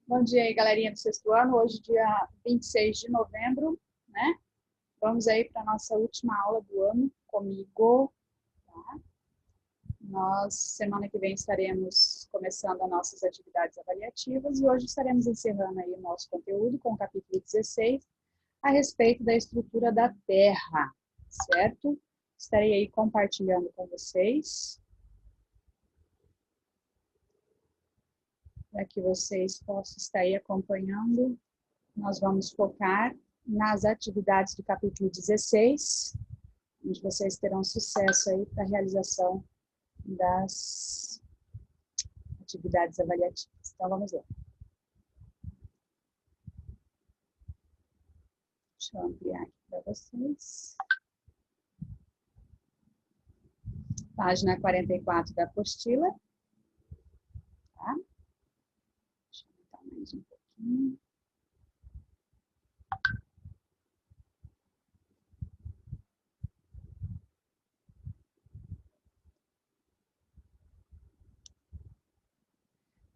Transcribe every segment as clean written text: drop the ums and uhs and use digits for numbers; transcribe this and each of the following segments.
Bom dia aí, galerinha do sexto ano. Hoje, dia 26 de novembro, né? Vamos aí para a nossa última aula do ano comigo, tá? Semana que vem, estaremos começando as nossas atividades avaliativas e hoje estaremos encerrando aí o nosso conteúdo com o capítulo 16, a respeito da estrutura da Terra, certo? Estarei aí compartilhando com vocês, para que vocês possam estar aí acompanhando. Nós vamos focar nas atividades do capítulo 16, onde vocês terão sucesso aí para a realização das atividades avaliativas. Então, vamos lá. Deixa eu ampliar aqui para vocês. Página 44 da apostila. Tá? Deixa eu aumentar mais um pouquinho.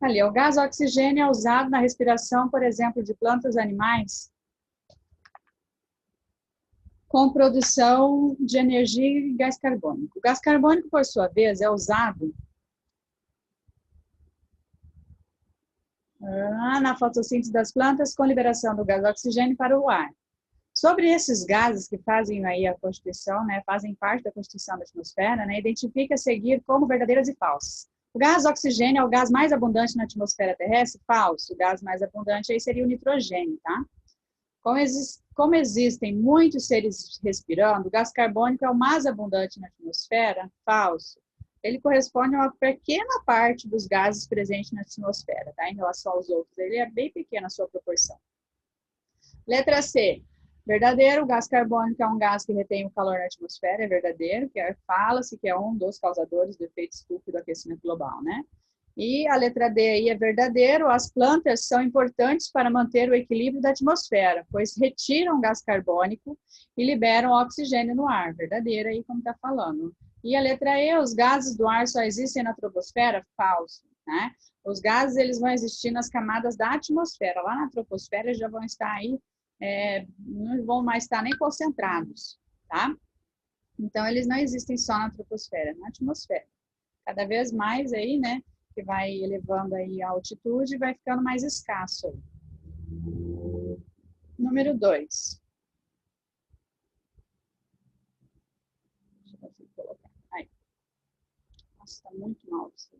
Ali, o gás oxigênio é usado na respiração, por exemplo, de plantas e animais, com produção de energia e gás carbônico. O gás carbônico, por sua vez, é usado na fotossíntese das plantas com liberação do gás oxigênio para o ar. Sobre esses gases que fazem aí a constituição, né, fazem parte da constituição da atmosfera, né, identifica a seguir como verdadeiras e falsas. O gás oxigênio é o gás mais abundante na atmosfera terrestre? Falso. O gás mais abundante aí seria o nitrogênio, tá? Como existem muitos seres respirando, o gás carbônico é o mais abundante na atmosfera? Falso. Ele corresponde a uma pequena parte dos gases presentes na atmosfera, tá? Em relação aos outros, ele é bem pequena a sua proporção. Letra C. Verdadeiro, o gás carbônico é um gás que retém o calor na atmosfera, é verdadeiro, que fala-se que é um dos causadores do efeito estufa do aquecimento global, né? E a letra D aí é verdadeiro, as plantas são importantes para manter o equilíbrio da atmosfera, pois retiram gás carbônico e liberam oxigênio no ar, verdadeiro aí como está falando. E a letra E, os gases do ar só existem na troposfera? Falso, né? Os gases eles vão existir nas camadas da atmosfera, lá na troposfera já vão estar aí, não vão mais estar nem concentrados, tá? Então, eles não existem só na troposfera, na atmosfera. Cada vez mais aí, né, que vai elevando aí a altitude, vai ficando mais escasso aí. Número 2. Deixa eu ver se eu colocar. Aí. Nossa, está muito mal isso aí.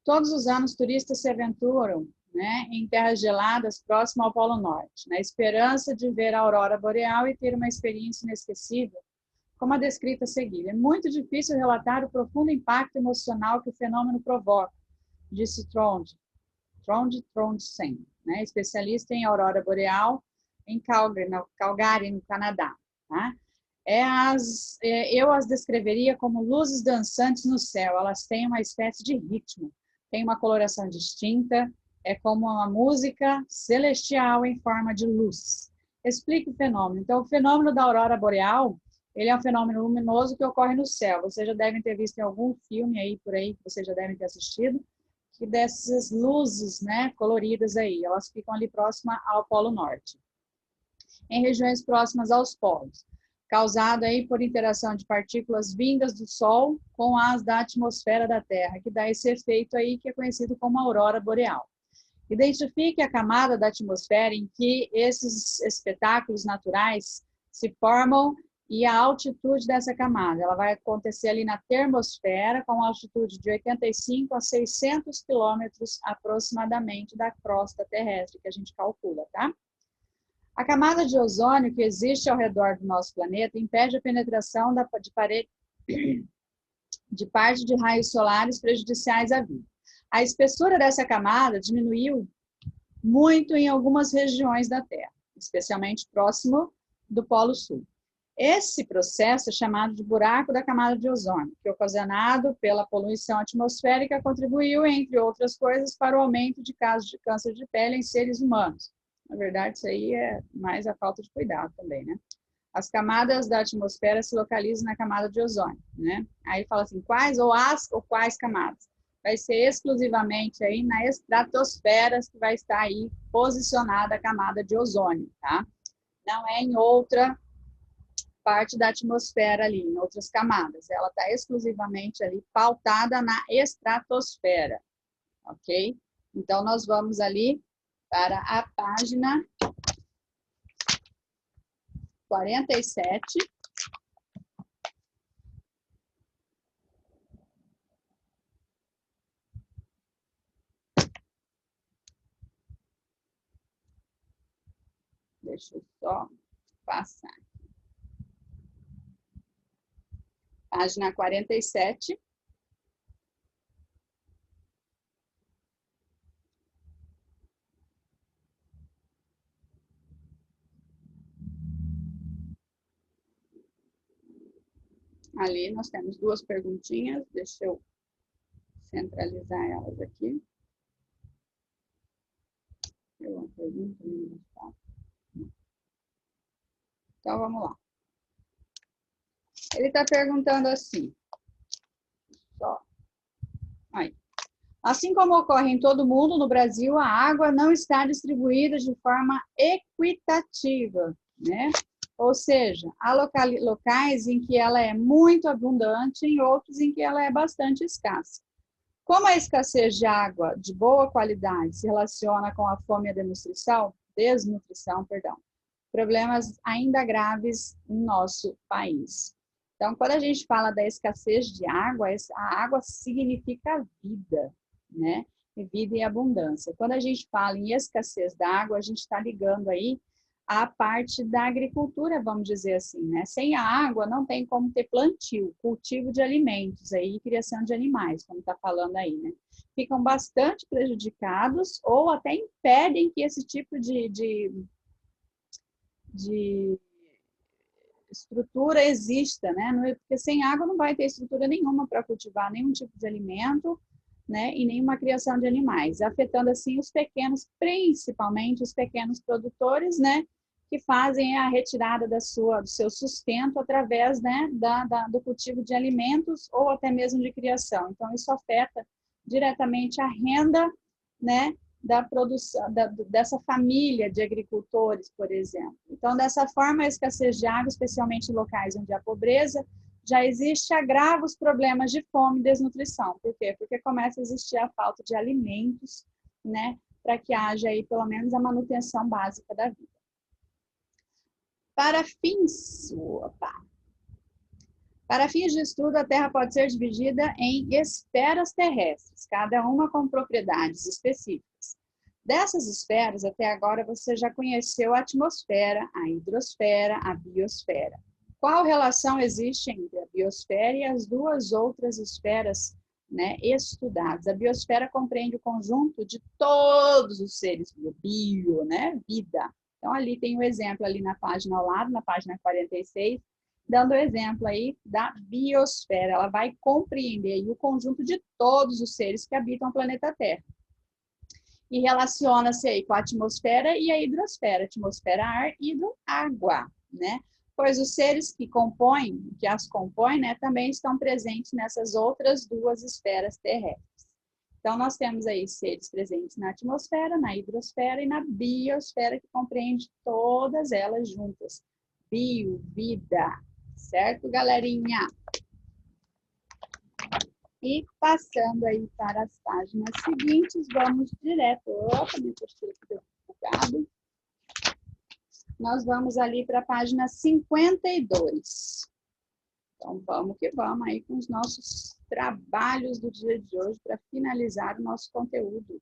Todos os anos, turistas se aventuram, né, em terras geladas próximo ao Polo Norte, na esperança de ver a aurora boreal e ter uma experiência inesquecível, como a descrita a seguir. É muito difícil relatar o profundo impacto emocional que o fenômeno provoca, disse Trondsen, né, especialista em aurora boreal em Calgary, no Canadá. Tá? Eu as descreveria como luzes dançantes no céu. Elas têm uma espécie de ritmo, têm uma coloração distinta, é como uma música celestial em forma de luz. Explique o fenômeno. Então, o fenômeno da aurora boreal, ele é um fenômeno luminoso que ocorre no céu. Vocês já devem ter visto em algum filme aí por aí, que vocês já devem ter assistido, que dessas luzes, né, coloridas aí, elas ficam ali próximas ao Polo Norte, em regiões próximas aos polos, causado aí por interação de partículas vindas do Sol com as da atmosfera da Terra, que dá esse efeito aí que é conhecido como aurora boreal. Identifique a camada da atmosfera em que esses espetáculos naturais se formam e a altitude dessa camada. Ela vai acontecer ali na termosfera, com altitude de 85 a 600 quilômetros aproximadamente da crosta terrestre, que a gente calcula, tá? A camada de ozônio que existe ao redor do nosso planeta impede a penetração de parte de raios solares prejudiciais à vida. A espessura dessa camada diminuiu muito em algumas regiões da Terra, especialmente próximo do Polo Sul. Esse processo é chamado de buraco da camada de ozônio, que, ocasionado pela poluição atmosférica, contribuiu, entre outras coisas, para o aumento de casos de câncer de pele em seres humanos. Na verdade, isso aí é mais a falta de cuidado também, né? As camadas da atmosfera se localizam na camada de ozônio, né? Aí fala assim, quais ou quais camadas? Vai ser exclusivamente aí na estratosfera que vai estar aí posicionada a camada de ozônio, tá? Não é em outra parte da atmosfera ali, em outras camadas. Ela está exclusivamente ali pautada na estratosfera, ok? Então, nós vamos ali para a página 47. Deixa eu só passar. Página 47. Ali nós temos duas perguntinhas, deixa eu centralizar elas aqui. Uma pergunta, então, vamos lá. Ele está perguntando assim, só. Aí. Assim como ocorre em todo mundo, no Brasil, a água não está distribuída de forma equitativa, né? Ou seja, há locais em que ela é muito abundante e outros em que ela é bastante escassa. Como a escassez de água de boa qualidade se relaciona com a fome e a desnutrição, problemas ainda graves em nosso país. Então, quando a gente fala da escassez de água, a água significa vida, né? Vida e abundância. Quando a gente fala em escassez da água, a gente está ligando aí a parte da agricultura, vamos dizer assim, né? Sem a água não tem como ter plantio, cultivo de alimentos aí, criação de animais, como está falando aí, né? Ficam bastante prejudicados ou até impedem que esse tipo de estrutura exista, né? Porque sem água não vai ter estrutura nenhuma para cultivar nenhum tipo de alimento, né? E nenhuma criação de animais, afetando assim os pequenos, principalmente os pequenos produtores, né? Que fazem a retirada do seu sustento através, né? Do cultivo de alimentos ou até mesmo de criação. Então, isso afeta diretamente a renda, né? Da produção, dessa família de agricultores, por exemplo. Então, dessa forma, a escassez de água, especialmente em locais onde há pobreza, já existe agravos problemas de fome e desnutrição. Por quê? Porque começa a existir a falta de alimentos, né, para que haja aí pelo menos a manutenção básica da vida. Para fins de estudo, a Terra pode ser dividida em esferas terrestres, cada uma com propriedades específicas. Dessas esferas, até agora, você já conheceu a atmosfera, a hidrosfera, a biosfera. Qual relação existe entre a biosfera e as duas outras esferas, né, estudadas? A biosfera compreende o conjunto de todos os seres, né, vida. Então, ali tem um exemplo ali na página ao lado, na página 46, dando o exemplo aí da biosfera. Ela vai compreender aí o conjunto de todos os seres que habitam o planeta Terra. E relaciona-se aí com a atmosfera e a hidrosfera, atmosfera, ar, hidro, água, né? Pois os seres que as compõem, né, também estão presentes nessas outras duas esferas terrestres. Então, nós temos aí seres presentes na atmosfera, na hidrosfera e na biosfera, que compreende todas elas juntas. Bio, vida, certo, galerinha? E passando aí para as páginas seguintes, vamos direto. Opa, minha postura aqui deu bugado. Nós vamos ali para a página 52. Então, vamos que vamos aí com os nossos trabalhos do dia de hoje para finalizar o nosso conteúdo.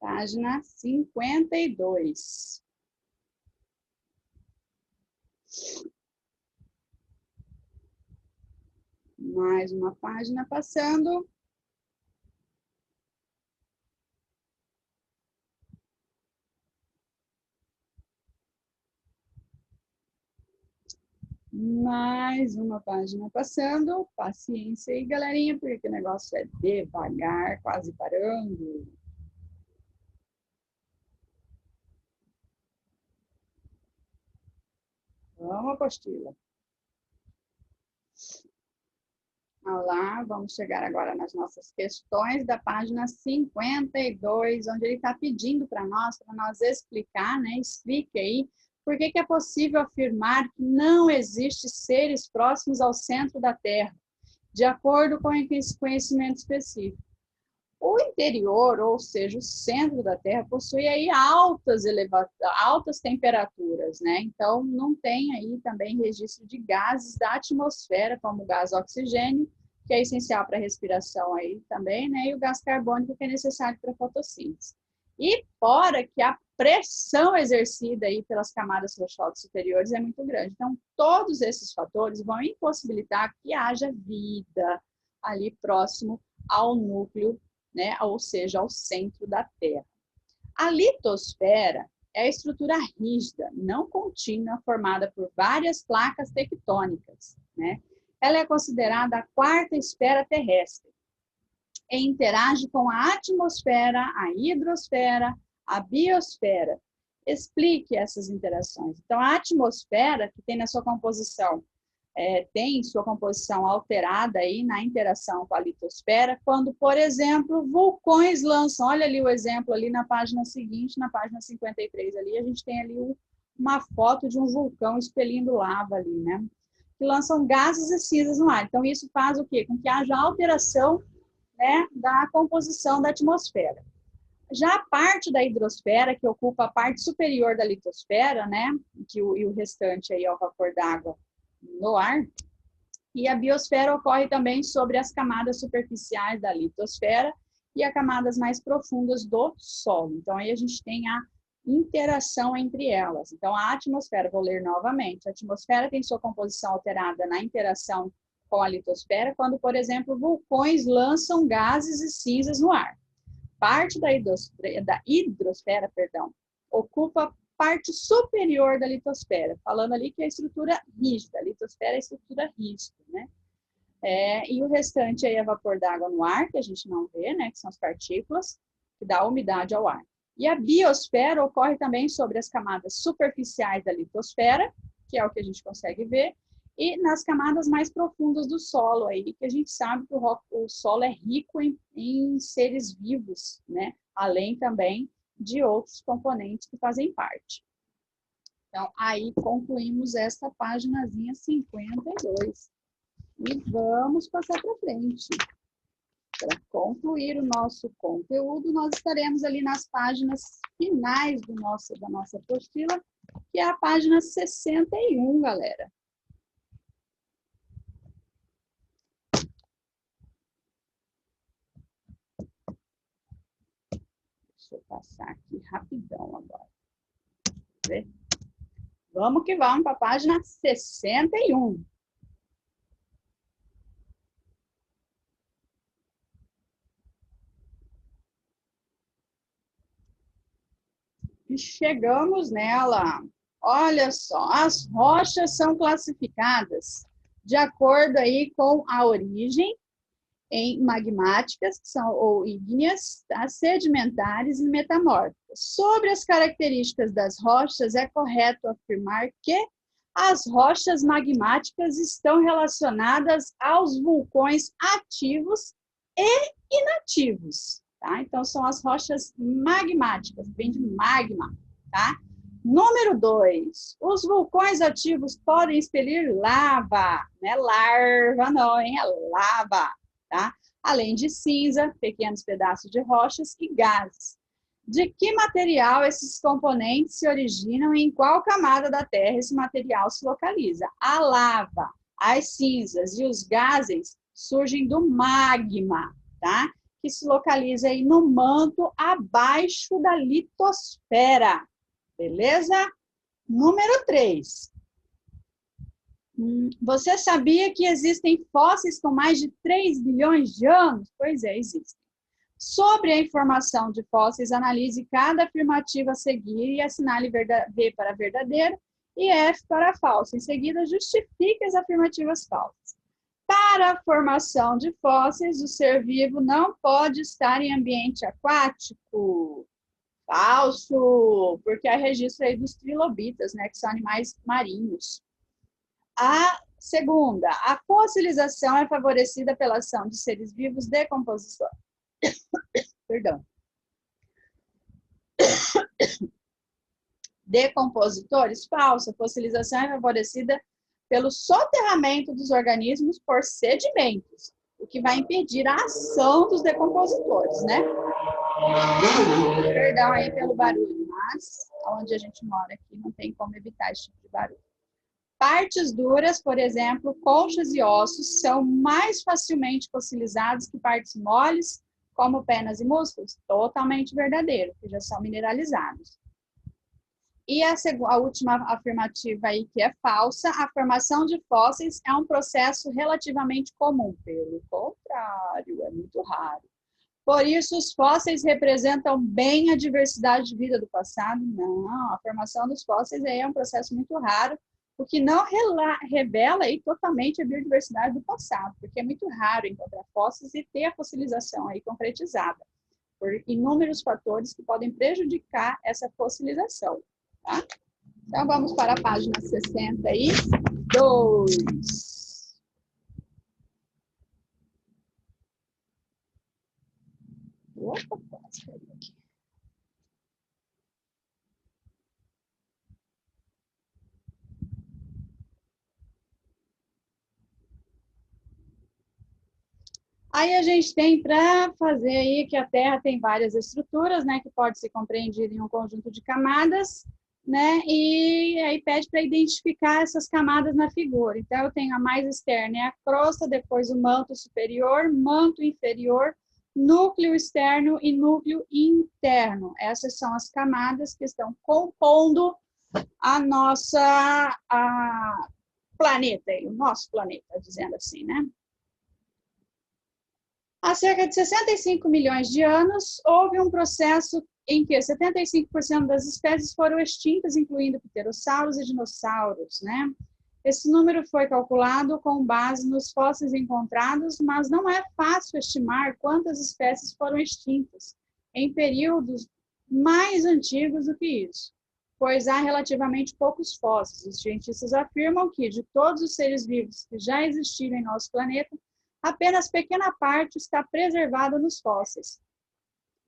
Página 52. Mais uma página passando. Mais uma página passando. Paciência aí, galerinha, porque o negócio é devagar, quase parando. Vamos, apostila. Olá, vamos chegar agora nas nossas questões da página 52, onde ele está pedindo para nós explicar, né? Explique aí por que é possível afirmar que não existe seres próximos ao centro da Terra, de acordo com esse conhecimento específico. O interior, ou seja, o centro da Terra, possui aí altas temperaturas, né? Então, não tem aí também registro de gases da atmosfera, como o gás oxigênio, que é essencial para a respiração aí também, né? E o gás carbônico, que é necessário para a fotossíntese. E fora que a pressão exercida aí pelas camadas rochosas superiores é muito grande. Então, todos esses fatores vão impossibilitar que haja vida ali próximo ao núcleo, né? Ou seja, ao centro da Terra. A litosfera é a estrutura rígida, não contínua, formada por várias placas tectônicas, né? Ela é considerada a quarta esfera terrestre e interage com a atmosfera, a hidrosfera, a biosfera. Explique essas interações. Então, a atmosfera, que tem na sua composição tem sua composição alterada aí na interação com a litosfera, quando, por exemplo, vulcões lançam, olha ali o exemplo ali na página seguinte, na página 53 ali, a gente tem ali uma foto de um vulcão expelindo lava ali, né? Que lançam gases e cinzas no ar. Então, isso faz o quê? Com que haja alteração, né, da composição da atmosfera. Já a parte da hidrosfera, que ocupa a parte superior da litosfera, né, e o restante aí é o vapor d'água no ar, e a biosfera ocorre também sobre as camadas superficiais da litosfera e as camadas mais profundas do solo. Então, aí a gente tem a interação entre elas. Então, a atmosfera, vou ler novamente, a atmosfera tem sua composição alterada na interação com a litosfera, quando, por exemplo, vulcões lançam gases e cinzas no ar. Parte da hidrosfera, ocupa parte superior da litosfera, falando ali que é a estrutura rígida, a litosfera é a estrutura rígida, né? E o restante aí é vapor d'água no ar, que a gente não vê, né? Que são as partículas, que dá umidade ao ar. E a biosfera ocorre também sobre as camadas superficiais da litosfera, que é o que a gente consegue ver, e nas camadas mais profundas do solo, aí, que a gente sabe que o solo é rico em seres vivos, né? Além também de outros componentes que fazem parte. Então, aí concluímos esta páginazinha 52. E vamos passar para frente. Para concluir o nosso conteúdo, nós estaremos ali nas páginas finais da nossa apostila, que é a página 61, galera. Deixa eu passar aqui rapidão agora. Vamos que vamos para a página 61. E chegamos nela. Olha só, as rochas são classificadas de acordo aí com a origem em magmáticas, que são ou ígneas, tá? Sedimentares e metamórficas. Sobre as características das rochas, é correto afirmar que as rochas magmáticas estão relacionadas aos vulcões ativos e inativos, tá? Então, são as rochas magmáticas, vem de magma, tá? Número 2, os vulcões ativos podem expelir lava, não é larva não, hein? É lava, tá? Além de cinza, pequenos pedaços de rochas e gases. De que material esses componentes se originam e em qual camada da Terra esse material se localiza? A lava, as cinzas e os gases surgem do magma, tá? Que se localiza aí no manto abaixo da litosfera. Beleza? Número 3. Você sabia que existem fósseis com mais de 3 bilhões de anos? Pois é, existem. Sobre a informação de fósseis, analise cada afirmativa a seguir e assinale V para verdadeiro e F para falso. Em seguida, justifique as afirmativas falsas. Para a formação de fósseis, o ser vivo não pode estar em ambiente aquático. Falso, porque há registro aí dos trilobitas, né, que são animais marinhos. A segunda, a fossilização é favorecida pela ação de seres vivos decompositores. Perdão. Decompositores? Falso. A fossilização é favorecida pelo soterramento dos organismos por sedimentos, o que vai impedir a ação dos decompositores, né? Perdão aí pelo barulho, mas onde a gente mora aqui não tem como evitar esse tipo de barulho. Partes duras, por exemplo, conchas e ossos, são mais facilmente fossilizados que partes moles, como penas e músculos. Totalmente verdadeiro, que já são mineralizados. E a última afirmativa aí, que é falsa, a formação de fósseis é um processo relativamente comum. Pelo contrário, é muito raro. Por isso, os fósseis representam bem a diversidade de vida do passado? Não, a formação dos fósseis aí é um processo muito raro, o que não revela aí totalmente a biodiversidade do passado, porque é muito raro encontrar fósseis e ter a fossilização aí concretizada, por inúmeros fatores que podem prejudicar essa fossilização. Tá? Então, vamos para a página 62. Opa, quase caiu aqui. Aí a gente tem para fazer aí que a Terra tem várias estruturas, né, que pode ser compreendida em um conjunto de camadas, né, e aí pede para identificar essas camadas na figura. Então, eu tenho a mais externa, é a crosta, depois o manto superior, manto inferior, núcleo externo e núcleo interno. Essas são as camadas que estão compondo a nossa planeta, o nosso planeta, dizendo assim, né? Há cerca de 65 milhões de anos, houve um processo em que 75% das espécies foram extintas, incluindo pterossauros e dinossauros, né? Esse número foi calculado com base nos fósseis encontrados, mas não é fácil estimar quantas espécies foram extintas em períodos mais antigos do que isso, pois há relativamente poucos fósseis. Os cientistas afirmam que, de todos os seres vivos que já existiram em nosso planeta, apenas pequena parte está preservada nos fósseis.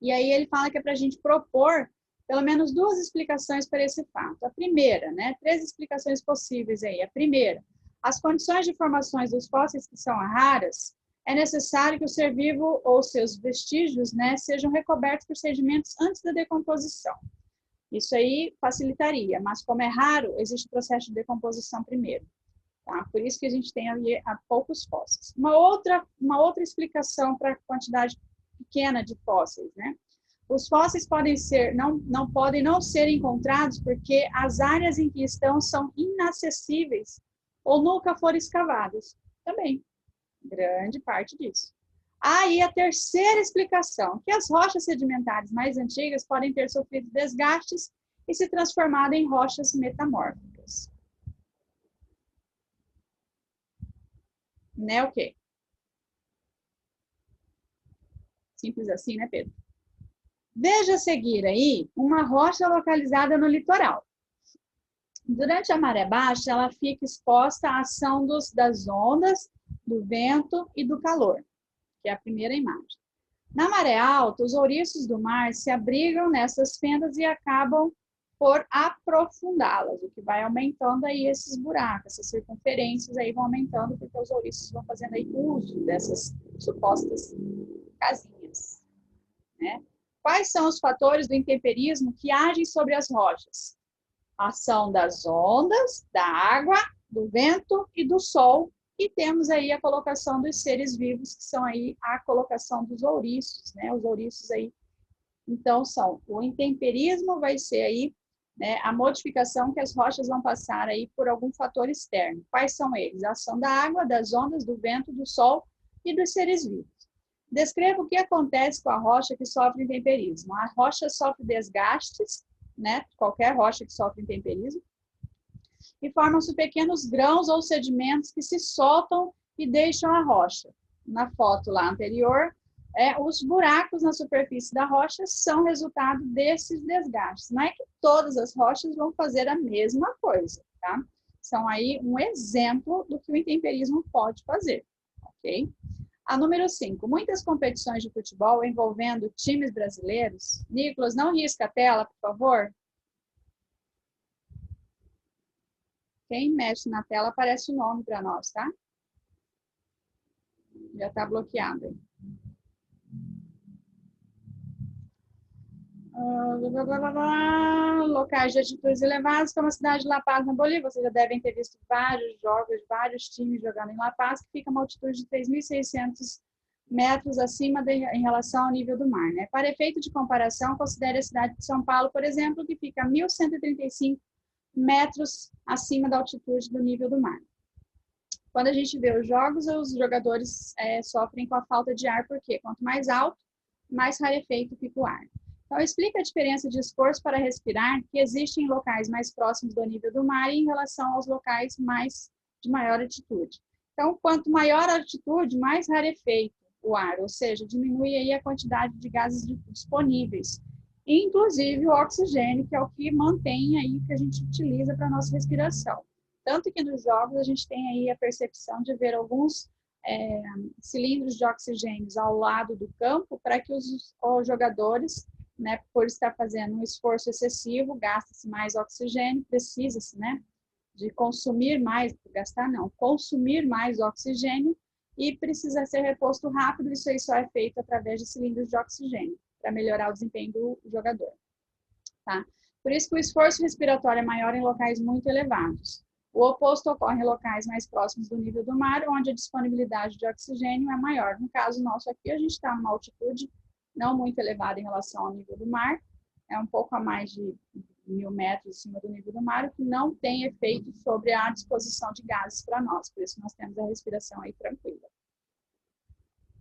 E aí ele fala que é para a gente propor pelo menos duas explicações para esse fato. A primeira, né, 3 explicações possíveis aí. A primeira, as condições de formações dos fósseis que são raras, é necessário que o ser vivo ou seus vestígios, né, sejam recobertos por sedimentos antes da decomposição. Isso aí facilitaria, mas como é raro, existe o processo de decomposição primeiro. Tá? Por isso que a gente tem ali poucos fósseis. Uma outra explicação para a quantidade pequena de fósseis, né? Os fósseis podem ser, não podem não ser encontrados porque as áreas em que estão são inacessíveis ou nunca foram escavadas. Também, grande parte disso. Aí a terceira explicação, que as rochas sedimentares mais antigas podem ter sofrido desgastes e se transformado em rochas metamórficas. Né, o quê? Simples assim, né, Pedro? Veja a seguir aí uma rocha localizada no litoral. Durante a maré baixa, ela fica exposta à ação das ondas, do vento e do calor, que é a primeira imagem. Na maré alta, os ouriços do mar se abrigam nessas fendas e acabam por aprofundá-las, o que vai aumentando aí esses buracos, essas circunferências aí vão aumentando, porque os ouriços vão fazendo aí uso dessas supostas casinhas, né? Quais são os fatores do intemperismo que agem sobre as rochas? A ação das ondas, da água, do vento e do sol. E temos aí a colocação dos seres vivos, que são aí a colocação dos ouriços, né? Os ouriços aí, então, o intemperismo vai ser aí, né, a modificação que as rochas vão passar aí por algum fator externo. Quais são eles? A ação da água, das ondas, do vento, do sol e dos seres vivos. Descreva o que acontece com a rocha que sofre intemperismo. A rocha sofre desgastes, né? Qualquer rocha que sofre intemperismo. e formam-se pequenos grãos ou sedimentos que se soltam e deixam a rocha. Na foto lá anterior, os buracos na superfície da rocha são resultado desses desgastes. Não é que todas as rochas vão fazer a mesma coisa, tá? São aí um exemplo do que o intemperismo pode fazer, ok? A número 5, muitas competições de futebol envolvendo times brasileiros. Nicolas, não risca a tela, por favor. Quem mexe na tela aparece o nome para nós, tá? Já está bloqueado aí. Locais de altitudes elevadas, como a cidade de La Paz, na Bolívia. Vocês já devem ter visto vários jogos, vários times jogando em La Paz, que fica uma altitude de 3.600 metros acima em relação ao nível do mar, né? Para efeito de comparação, considere a cidade de São Paulo, por exemplo, que fica a 1.135 metros acima da altitude do nível do mar. Quando a gente vê os jogos, os jogadores sofrem com a falta de ar, porque quanto mais alto, mais rarefeito fica o ar. Então, explica a diferença de esforço para respirar que existe em locais mais próximos do nível do mar em relação aos locais de maior altitude. Então, quanto maior a altitude, mais rarefeito o ar, ou seja, diminui aí a quantidade de gases disponíveis, inclusive o oxigênio, que é o que mantém aí, que a gente utiliza para a nossa respiração. Tanto que nos jogos a gente tem aí a percepção de ver alguns cilindros de oxigênio ao lado do campo para que os jogadores, né, por estar fazendo um esforço excessivo, gasta-se mais oxigênio, precisa-se, né, de consumir mais, gastar não, consumir mais oxigênio e precisa ser reposto rápido. Isso aí só é feito através de cilindros de oxigênio, para melhorar o desempenho do jogador, tá? Por isso que o esforço respiratório é maior em locais muito elevados. O oposto ocorre em locais mais próximos do nível do mar, onde a disponibilidade de oxigênio é maior. No caso nosso aqui, a gente está numa altitude não muito elevada em relação ao nível do mar, é um pouco a mais de 1.000 metros acima do nível do mar, o que não tem efeito sobre a disposição de gases para nós, por isso nós temos a respiração aí tranquila.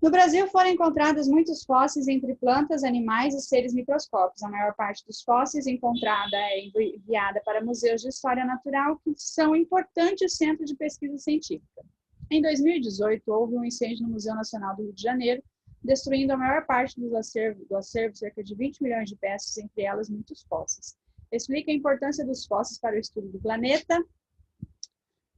No Brasil foram encontrados muitos fósseis entre plantas, animais e seres microscópicos. A maior parte dos fósseis encontrada é enviada para museus de história natural, que são importantes centros de pesquisa científica. Em 2018, houve um incêndio no Museu Nacional do Rio de Janeiro, destruindo a maior parte do acervo, cerca de 20 milhões de peças, entre elas muitos fósseis. Explica a importância dos fósseis para o estudo do planeta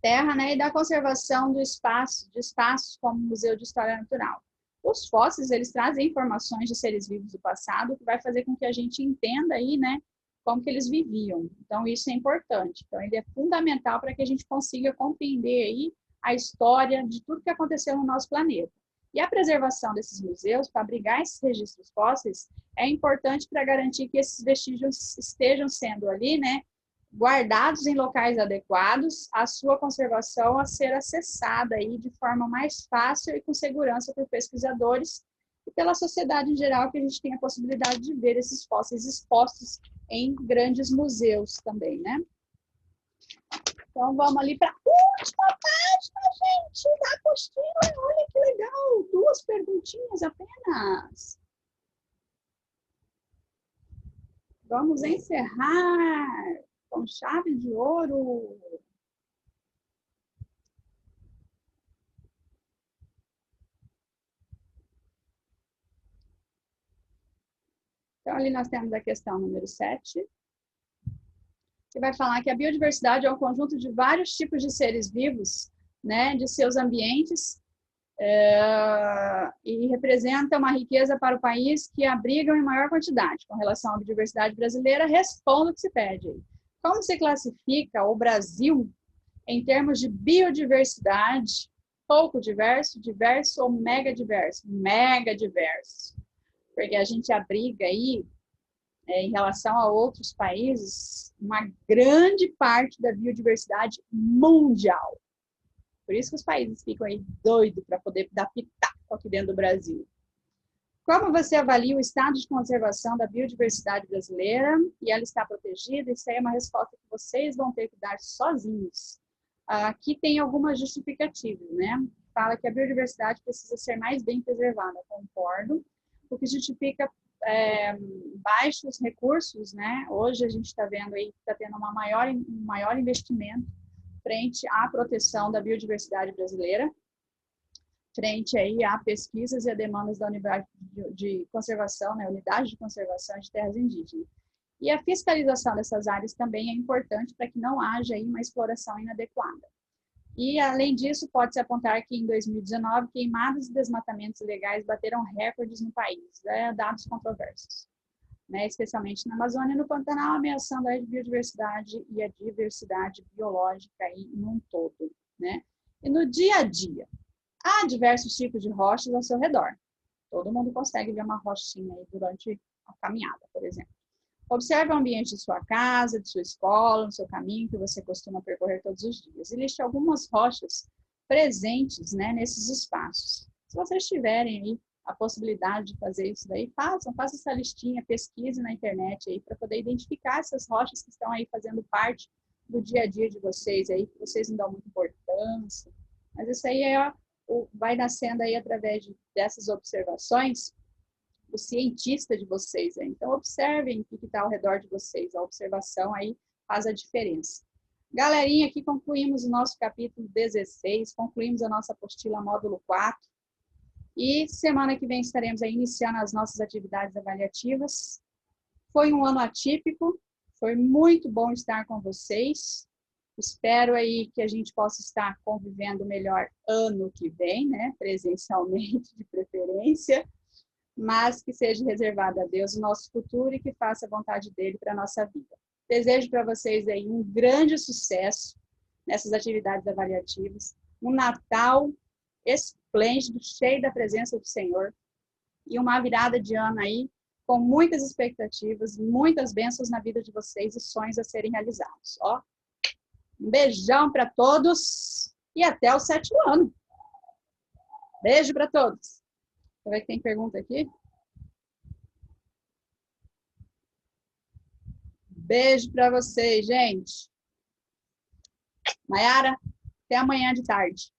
Terra, né, e da conservação de espaços como o Museu de História Natural. Os fósseis, eles trazem informações de seres vivos do passado, que vai fazer com que a gente entenda aí, né, como que eles viviam. Então, isso é importante. Então, ele é fundamental para que a gente consiga compreender aí a história de tudo que aconteceu no nosso planeta. E a preservação desses museus, para abrigar esses registros fósseis, é importante para garantir que esses vestígios estejam sendo ali, né, guardados em locais adequados, a sua conservação a ser acessada aí de forma mais fácil e com segurança por pesquisadores e pela sociedade em geral, que a gente tem a possibilidade de ver esses fósseis expostos em grandes museus também, né? Então, vamos ali para a última página, gente, da apostila. Olha que legal, 2 perguntinhas apenas. Vamos encerrar com chave de ouro. Então, ali nós temos a questão número 7. Que vai falar que a biodiversidade é um conjunto de vários tipos de seres vivos, né, de seus ambientes, e representa uma riqueza para o país que abrigam em maior quantidade. Com relação à biodiversidade brasileira, responda o que se pede aí. Como se classifica o Brasil em termos de biodiversidade? Pouco diverso, diverso ou mega diverso? Mega diverso. Porque a gente abriga aí, em relação a outros países, uma grande parte da biodiversidade mundial. Por isso que os países ficam aí doidos para poder dar pitaco aqui dentro do Brasil. Como você avalia o estado de conservação da biodiversidade brasileira e ela está protegida? Isso aí é uma resposta que vocês vão ter que dar sozinhos. Aqui tem algumas justificativas, né? Fala que a biodiversidade precisa ser mais bem preservada, concordo. O que justifica baixos recursos, né? Hoje a gente está vendo aí que está tendo um maior investimento frente à proteção da biodiversidade brasileira, frente aí a pesquisas e a demandas da unidade de conservação, né? Unidade de conservação de terras indígenas. E a fiscalização dessas áreas também é importante para que não haja aí uma exploração inadequada. E, além disso, pode-se apontar que em 2019, queimadas e desmatamentos ilegais bateram recordes no país, dados controversos, né? Especialmente na Amazônia e no Pantanal, ameaçando a biodiversidade e a diversidade biológica aí num todo, né? E no dia a dia, há diversos tipos de rochas ao seu redor. Todo mundo consegue ver uma rochinha aí durante a caminhada, por exemplo. Observe o ambiente de sua casa, de sua escola, no seu caminho que você costuma percorrer todos os dias. E liste algumas rochas presentes, né, nesses espaços. Se vocês tiverem aí a possibilidade de fazer isso daí, façam essa listinha, pesquise na internet aí para poder identificar essas rochas que estão aí fazendo parte do dia a dia de vocês aí, que vocês não dão muita importância. Mas isso aí vai nascendo aí através dessas observações o cientista de vocês. Aí. Então, observem o que está ao redor de vocês. A observação aí faz a diferença. Galerinha, aqui concluímos o nosso capítulo 16, concluímos a nossa apostila módulo 4. E semana que vem estaremos aí iniciando as nossas atividades avaliativas. Foi um ano atípico, foi muito bom estar com vocês. Espero aí que a gente possa estar convivendo melhor ano que vem, né? Presencialmente, de preferência, mas que seja reservado a Deus o nosso futuro e que faça a vontade dele para a nossa vida. Desejo para vocês aí um grande sucesso nessas atividades avaliativas, um Natal esplêndido, cheio da presença do Senhor, e uma virada de ano aí com muitas expectativas, muitas bênçãos na vida de vocês e sonhos a serem realizados. Ó, um beijão para todos e até o 7º ano. Beijo para todos. Deixa eu ver que tem pergunta aqui. Beijo para vocês, gente. Maiara, até amanhã de tarde.